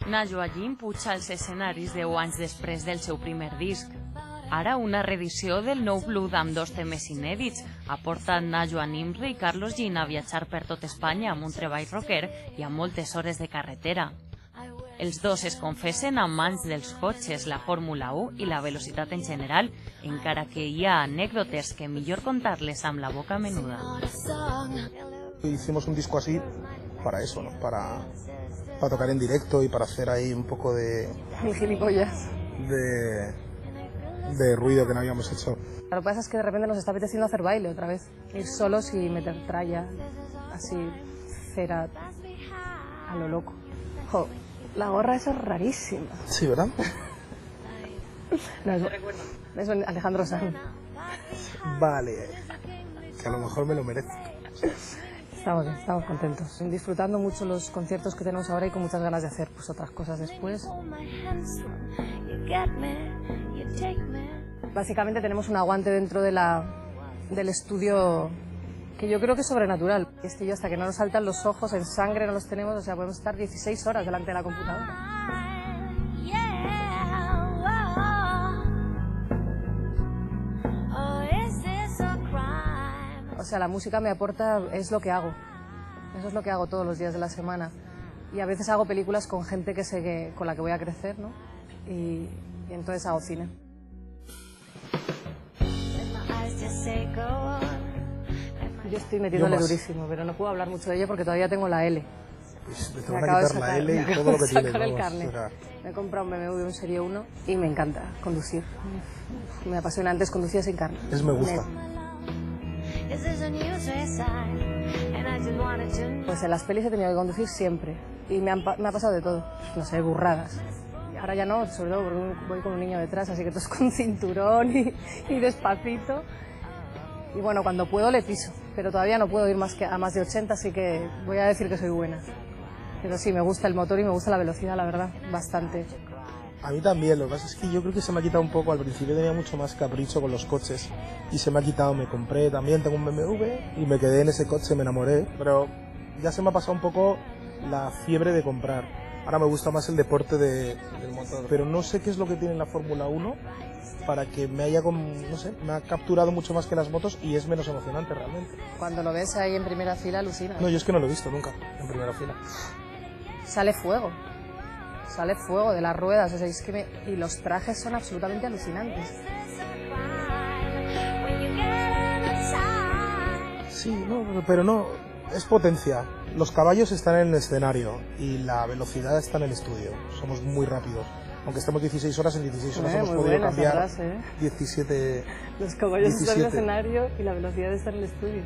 Najwa Jim puja als escenaris 10 anys després del seu primer disc. Ara una reedició del Nou Blood amb 2 temes inèdits aporten Najwa Nimri i Carlos Jean a viatjar per tot Espanya amb un treball rocker i amb moltes hores de carretera. Els dos es confessen amb mans dels cotxes, la Fórmula 1 i la velocitat en general, encara que hi ha anècdotes que millor contar-les amb la boca menuda. Hicimos un disco así para eso, ¿no? Para tocar en directo y para hacer ahí un poco de gilipollas. De ruido que no habíamos hecho. Lo que pasa es que de repente nos está apeteciendo hacer baile otra vez. Ir solos y meter tralla, así, cera, a lo loco. Jo, la gorra esa es rarísima. Sí, ¿verdad? No, es Alejandro Sanz. Vale, que a lo mejor me lo merezco. Estamos contentos, disfrutando mucho los conciertos que tenemos ahora y con muchas ganas de hacer pues otras cosas después. Básicamente tenemos un aguante dentro de del estudio que yo creo que es sobrenatural. Este y yo, hasta que no nos saltan los ojos en sangre, no los tenemos, o sea, podemos estar 16 horas delante de la computadora. O sea, la música me aporta, es lo que hago. Eso es lo que hago todos los días de la semana. Y a veces hago películas con gente con la que voy a crecer, ¿no? Y entonces hago cine. Yo estoy metiéndole durísimo, pero no puedo hablar mucho de ello porque todavía tengo la L. Pues te van a quitar la L y todo lo que tienes. El carnet. Me he comprado un BMW, un Serie 1 y me encanta conducir. Me apasiona. Antes conducía sin carnet. Me gusta. Pues en las pelis he tenido que conducir siempre y me ha pasado de todo, no sé, burradas. Ahora ya no, sobre todo porque voy con un niño detrás, así que todo es con cinturón y despacito. Y bueno, cuando puedo le piso, pero todavía no puedo ir a más de 80, así que voy a decir que soy buena. Pero sí, me gusta el motor y me gusta la velocidad, la verdad, bastante. A mí también, lo que pasa es que yo creo que se me ha quitado un poco. Al principio tenía mucho más capricho con los coches y se me ha quitado. Me compré también, tengo un BMW y me quedé en ese coche, me enamoré, pero ya se me ha pasado un poco la fiebre de comprar. Ahora me gusta más el deporte del motor, pero no sé qué es lo que tiene la Fórmula 1 para que me haya, no sé, me ha capturado mucho más que las motos y es menos emocionante realmente. Cuando lo ves ahí en primera fila alucinas. No, yo es que no lo he visto nunca en primera fila. Sale fuego de las ruedas, o sea, es que y los trajes son absolutamente alucinantes. Sí, no, pero no, es potencia. Los caballos están en el escenario y la velocidad está en el estudio. Somos muy rápidos. Aunque estemos 16 horas, en 16 horas hemos podido cambiar 17. Los caballos están en el escenario y la velocidad está en el estudio.